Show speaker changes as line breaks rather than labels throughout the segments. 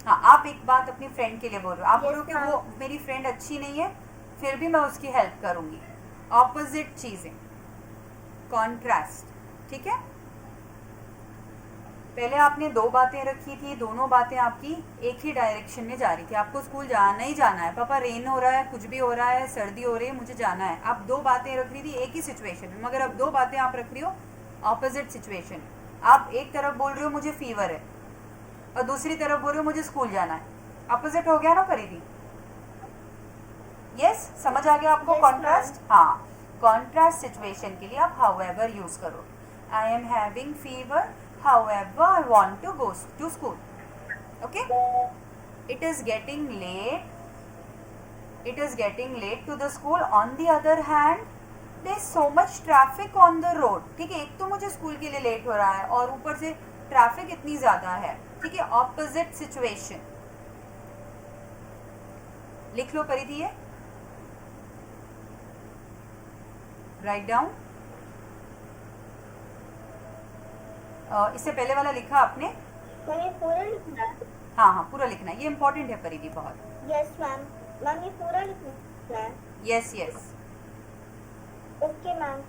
हाँ, आप एक बात अपनी फ्रेंड के लिए बोल रहे हो, आप बोल रहे हो कि वो मेरी फ्रेंड अच्छी नहीं है फिर भी मैं उसकी हेल्प करूंगी। ऑपोजिट चीजें, कॉन्ट्रास्ट, ठीक है। पहले आपने दो बातें रखी थी, दोनों बातें आपकी एक ही डायरेक्शन में जा रही थी। आपको स्कूल जाना ही जाना है, पापा रेन हो रहा है, कुछ भी हो रहा है, सर्दी हो रही है, मुझे जाना है। आप दो बातें रख रही थी एक ही सिचुएशन में, मगर अब दो बातें आप रख रही हो ऑपोजिट सिचुएशन। आप एक तरफ बोल रहे हो मुझे फीवर है और दूसरी तरफ बोल रहे हो मुझे स्कूल जाना है। अपोजिट हो गया ना परिधि? यस, समझ आ गया आपको? कॉन्ट्रास्ट, हाँ, कॉन्ट्रास्ट सिचुएशन के लिए आप हाउएवर यूज करो। I am having fever, however I want to go to school. Okay, it is getting late to the school. On the other hand, there is so much traffic on the road. ठीक है, एक तो मुझे school के लिए late हो रहा है और ऊपर से ट्रैफिक इतनी ज्यादा है। ठीक है, ऑपोजिट सिचुएशन लिख लो परिधि, राइट डाउन। इससे पहले वाला लिखा आपने?
मैंने पूरा लिखना है।
हाँ हाँ, पूरा लिखना है, ये इम्पोर्टेंट है परिधि बहुत।
यस मैम, मैम ये पूरा लिखना है।
Yes yes,
okay ma'am.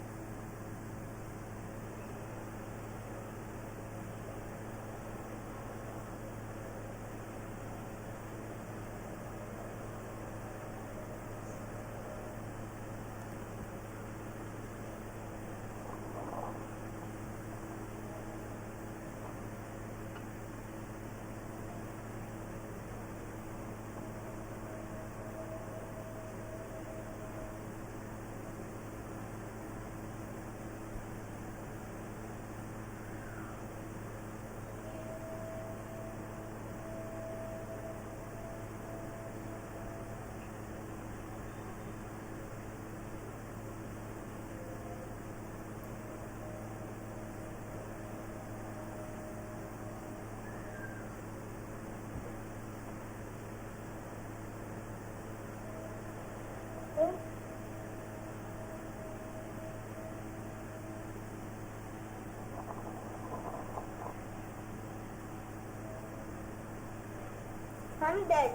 I'm dead.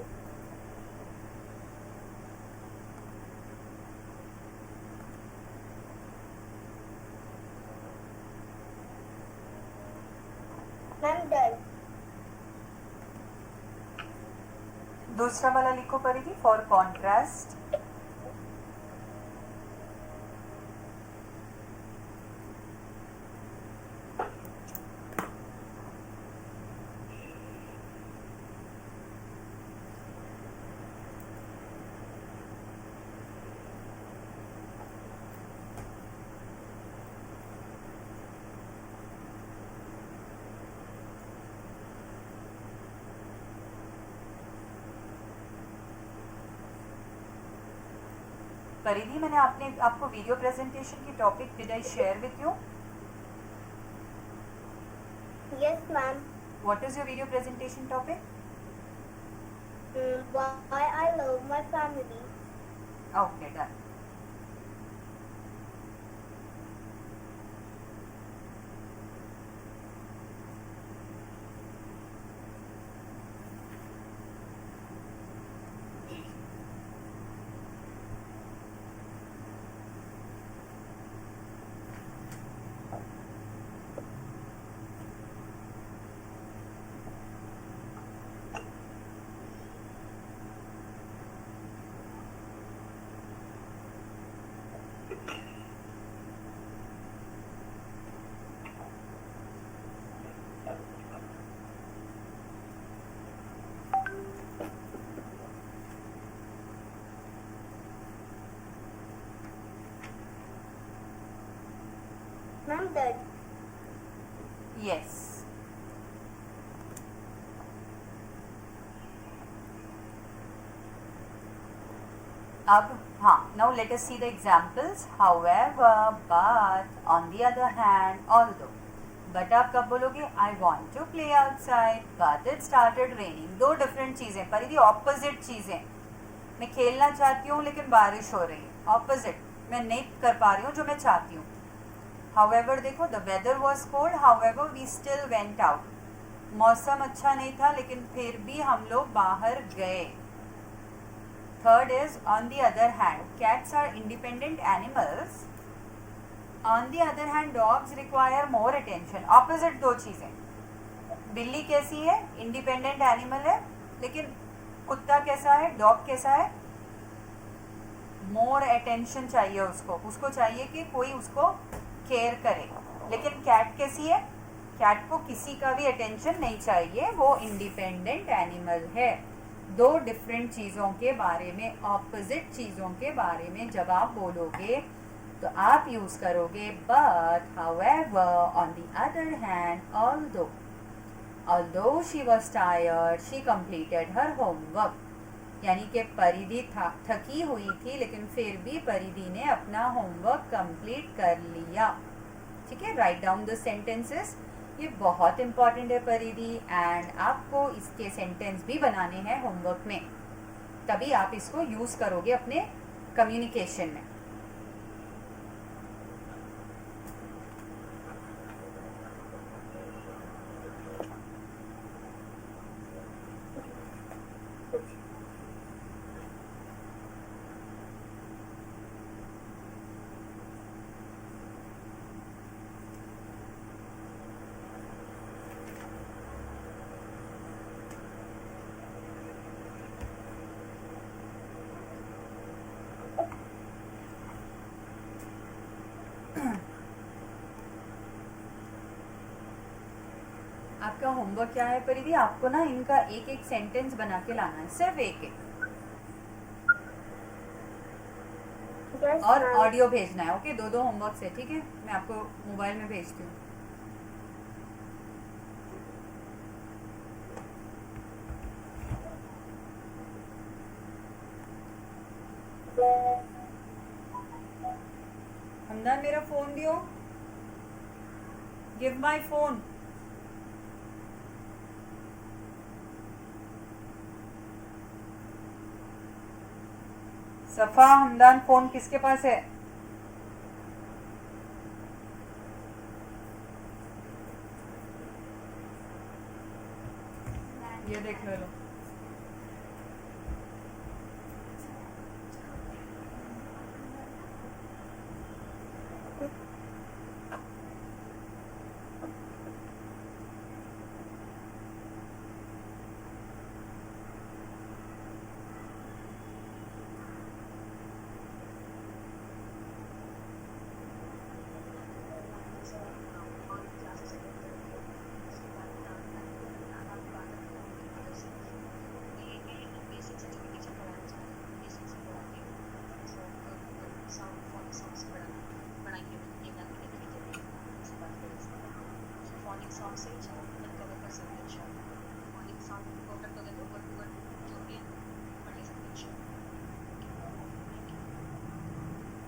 I'm dead.
दूसरा वाला लिखो परिधि, फॉर कॉन्ट्रास्ट। परिधि, मैंने आपको वीडियो प्रेजेंटेशन की topic did I share with you?
Yes ma'am.
What is your video presentation topic?
Why I love my family.
Okay, done.
I'm dead.
Yes. अब हाँ, now let us see the examples. However, but, on the other hand, although. But आप कब बोलोगे? I want to play outside, but it started raining. दो different चीजें, परिधि opposite चीजें। मैं खेलना चाहती हूँ लेकिन बारिश हो रही है, opposite, मैं नहीं कर पा रही हूँ जो मैं चाहती हूँ। However देखो, the weather was cold, however we still went out. मौसम अच्छा नहीं था लेकिन फिर भी हम लोग बाहर गए. Third is on the other hand. Cats are independent animals. On the other hand dogs require more attention. Opposite दो चीजें. बिल्ली कैसी है? इंडिपेंडेंट एनिमल है. लेकिन कुत्ता कैसा है? डॉग कैसा है? मोर अटेंशन चाहिए उसको. उसको चाहिए कि कोई उसको केयर करे. लेकिन कैट कैसी है? कैट को किसी का भी अटेंशन नहीं चाहिए. वो इंडिपेंडेंट एनिमल है. दो डिफरेंट चीज़ों के बारे में, ऑपोजिट चीज़ों के बारे में जब आप बोलोगे तो आप यूज़ करोगे but, however, on the other hand, although she was tired she completed her homework. यानी कि परिधि थकी हुई थी लेकिन फिर भी परिधि ने अपना होमवर्क कंप्लीट कर लिया. ठीक है. Write down the sentences. ये बहुत इंपॉर्टेंट है परिधि. एंड आपको इसके सेंटेंस भी बनाने हैं होमवर्क में. तभी आप इसको यूज़ करोगे अपने कम्युनिकेशन में. आपका होमवर्क क्या है परिधि? आपको ना इनका एक एक सेंटेंस बना के लाना है. सिर्फ एक एक.
Yes,
और
ma'am.
ऑडियो भेजना है. ओके. दो होमवर्क है. ठीक है. मैं आपको मोबाइल में भेजती हूँ. हमदान मेरा फोन दियो. Give my phone. सफा, हमदान, फोन किसके पास है? ये देख लो.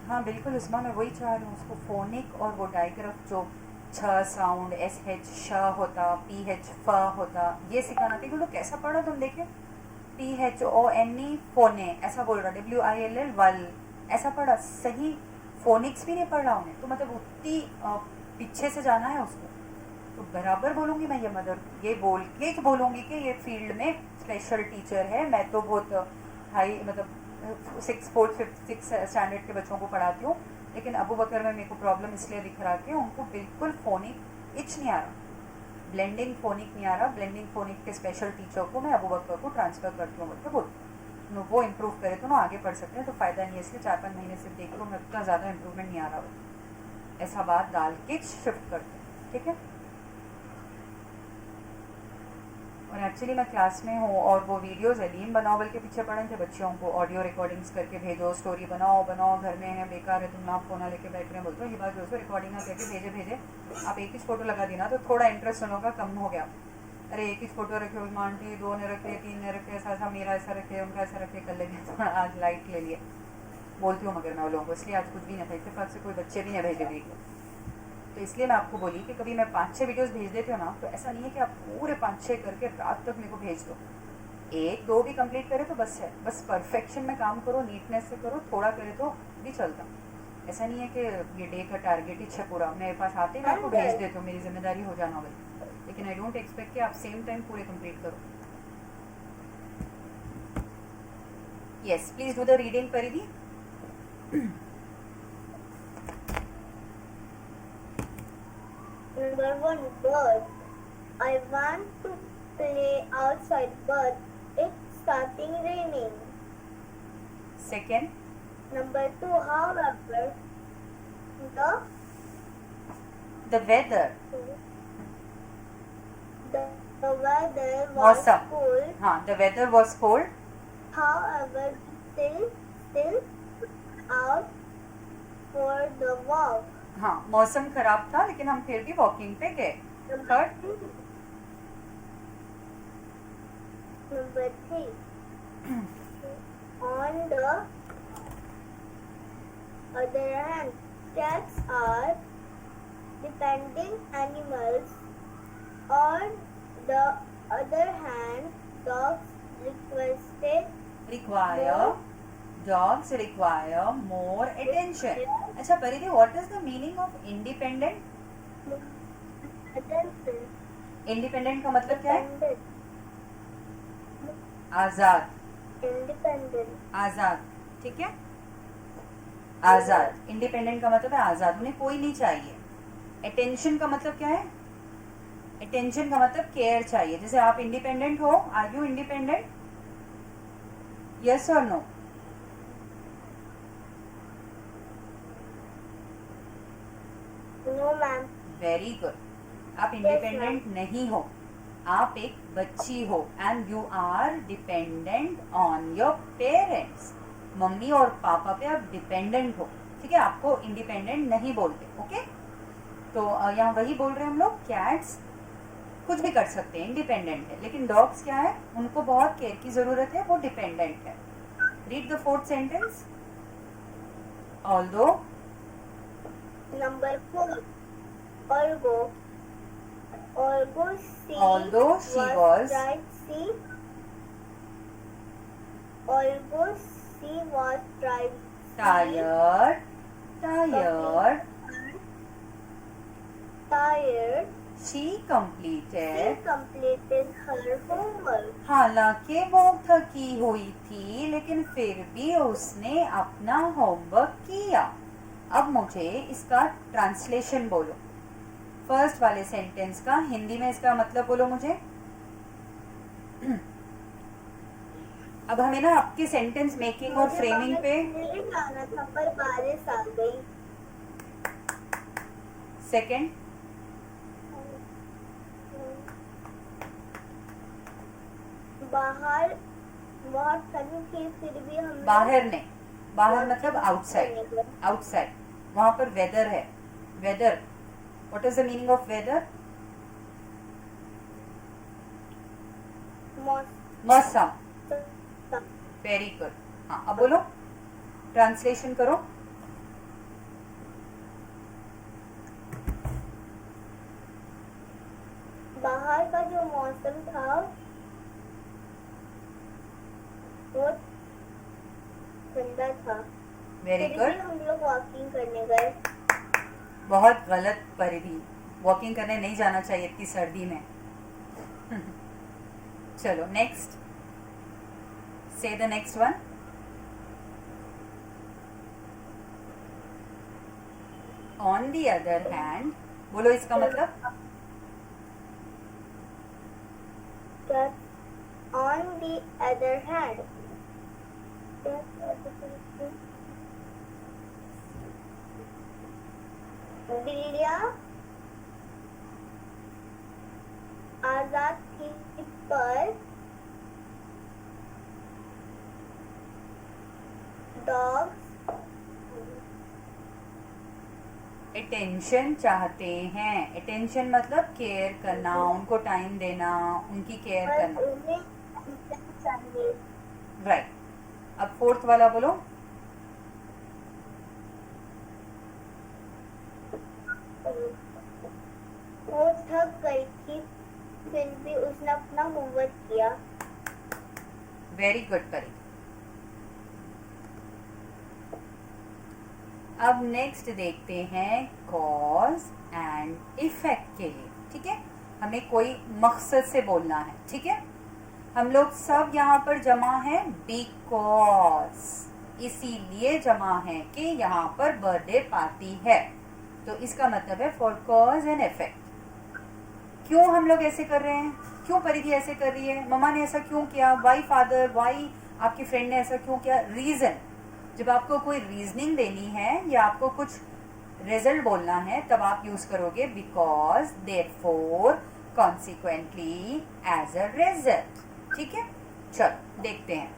हाँ बिल्कुल उस्मा, मैं वही चाह रही हूँ. उसको फोनिक और वो डाइग्राफ जो छ साउंड, एस एच श होता, पी एच फ होता, ये सिखाना था. क्योंकि कैसा पढ़ा तुम देखे? P H O N E phone ऐसा बोल रहा, डब्ल्यू आई एल एल वल ऐसा पढ़ा. सही फोनिक्स भी नहीं पढ़ रहा उन्हें. तो मतलब उतनी पीछे से जाना है उसको. तो बराबर बोलूँगी मैं ये मदर, ये बोल के बोलूँगी कि ये फील्ड में स्पेशल टीचर है. मैं तो बहुत हाई मतलब 6th 4th 5th 6th standard के बच्चों को पढ़ाती हूँ. लेकिन अबू बकर में मेरे को प्रॉब्लम इसलिए दिख रहा कि उनको बिल्कुल फोनिक इच नहीं आ रहा. ब्लेंडिंग फोनिक नहीं आ रहा. ब्लेंडिंग फोनिक के स्पेशल टीचर को मैं अबू बकर को ट्रांसफ़र करती हूँ बोलते बोल. वो इम्प्रूव करे तो ना आगे पढ़ सकते हैं. तो फ़ायदा नहीं है. इसलिए 4-5 महीने से देख लो मैं उतना ज़्यादा इम्प्रूवमेंट नहीं आ रहा. ऐसा बात डाल के शिफ्ट करते हैं. ठीक है. और एक्चुअली मैं क्लास में हूँ और वो वीडियोज़ अलीम बनाओ बल्कि पीछे पड़े थे बच्चों को. ऑडियो रिकॉर्डिंग्स करके भेजो, स्टोरी बनाओ घर में है बेकार है तुम ना फोना लेके बैठ रहे हैं बोलते हो. ये बात दोस्तों रिकॉर्डिंग ना करके भेजे. आप एक ही फ़ोटो लगा दी ना तो थोड़ा इंटरेस्ट उन लोगों का कम हो गया. अरे एक ही फ़ोटो रखे उस आंटी, 2 ने रखे, 3 ने रखे, ऐसा मेरा ऐसा रखे, उनका ऐसा रखे, कर लेंगे. थोड़ा आज लाइट ले लिए बोलती हूँ मगर मैं वो लोगों को. इसलिए आज कुछ भी नहीं था. इत्तेफाक से कोई बच्चे भी नहीं भेजे वीडियो. तो इसलिए मैं आपको बोली कि कभी मैं 5-6 वीडियोस भेज देती हूँ ना तो ऐसा नहीं है कि आप पूरे 5-6 करके रात तक मेरे को भेज दो. 1-2 भी कंप्लीट करे तो बस है. बस परफेक्शन में काम करो, नीटनेस से करो. थोड़ा करे तो भी चलता. ऐसा नहीं है कि ये डे का टारगेट ही है पूरा. मेरे पास आते ही मैं आपको भेज देती हूँ. मेरी जिम्मेदारी हो जाना भाई. लेकिन आई डोंट एक्सपेक्ट कि आप सेम टाइम पूरे कंप्लीट करो. Yes, please do the reading परिधि.
Number 1, bird. I want to play outside, but it's starting raining.
Second.
Number 2, however,
The weather.
the weather was
मौसम.
cool.
हाँ, the weather was cold.
However, still out for the walk.
हाँ, मौसम खराब था लेकिन हम फिर भी वॉकिंग पे गए. Third.
Number 3. On the other hand, cats are dependent animals. On the other hand, dogs
dogs require more attention. अच्छा परिधि, what is the meaning of independent? Independent का मतलब क्या है? आजाद.
Independent.
आजाद, ठीक है. आजाद. इंडिपेंडेंट का मतलब है आजाद, उन्हें कोई नहीं चाहिए. अटेंशन का मतलब क्या है? अटेंशन का मतलब केयर चाहिए. जैसे आप इंडिपेंडेंट हो, आर यू इंडिपेंडेंट? यस और no?
No, ma'am.
Very good. आप इंडिपेंडेंट नहीं हो, आप एक बच्ची हो and you are dependent on your parents. Mummy और पापा पे आप डिपेंडेंट हो, ठीक है. आपको इंडिपेंडेंट नहीं बोलते. ओके, तो यहाँ वही बोल रहे हैं हम लोग. कैट्स कुछ भी कर सकते हैं, इंडिपेंडेंट है. लेकिन डॉग्स क्या है, उनको बहुत केयर की जरूरत है, वो डिपेंडेंट है. Read the fourth sentence. Although.
Number 4. Although she was
tired, she completed
her homework.
हालांकि वो थकी हुई थी लेकिन फिर भी उसने अपना होमवर्क किया. अब मुझे इसका ट्रांसलेशन बोलो. फर्स्ट वाले सेंटेंस का हिंदी में इसका मतलब बोलो मुझे. अब हमें ना आपके सेंटेंस मेकिंग और फ्रेमिंग पे
जाना था पर बारिश आ गई.
सेकंड.
बाहर बहुत ठंड थी फिर भी हम
बाहर नहीं, बाहर मतलब आउटसाइड. आउटसाइड वहां पर वेदर है. Weather, what is the meaning of weather? मौसम. Very good. हाँ, अब बोलो, ट्रांसलेशन करो.
बाहर का जो मौसम था वो ठंडा था.
वेरी
फिर
गुड.
भी हम लोग वॉकिंग करने गए.
बहुत गलत परिधि, वॉकिंग करने नहीं जाना चाहिए इतनी सर्दी में. चलो नेक्स्ट. से the next one. On the other hand, बोलो इसका मतलब.
On the other hand, बिल्लियाँ आजाद थी पर डॉग्स
अटेंशन चाहते हैं. अटेंशन मतलब केयर करना, उनको टाइम देना, उनकी केयर करना.
उन्हें चाहिए.
राइट. अब फोर्थ वाला बोलो.
वो थक गई थी फिर भी उसने अपना होमवर्क किया.
वेरी गुड करी. अब नेक्स्ट देखते हैं कॉज एंड इफेक्ट के लिए. ठीक है, हमें कोई मकसद से बोलना है, ठीक है। हम लोग सब यहाँ पर जमा हैं बिकॉज, इसीलिए जमा है कि यहाँ पर बर्थडे पार्टी है, तो इसका मतलब है फॉर कॉज एंड इफेक्ट। क्यों हम लोग ऐसे कर रहे हैं, क्यों परिधि ऐसे कर रही है, मम्मा ने ऐसा क्यों किया, वाई फादर, वाई आपकी फ्रेंड ने ऐसा क्यों किया, रीजन। जब आपको कोई रीजनिंग देनी है या आपको कुछ रिजल्ट बोलना है तब आप यूज करोगे because, therefore, consequently, as a result, ठीक है। चलो देखते हैं।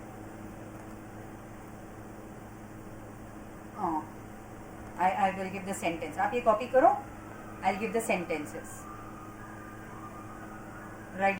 I will give the sentence, आप ये कॉपी करो, I will give the sentences, right.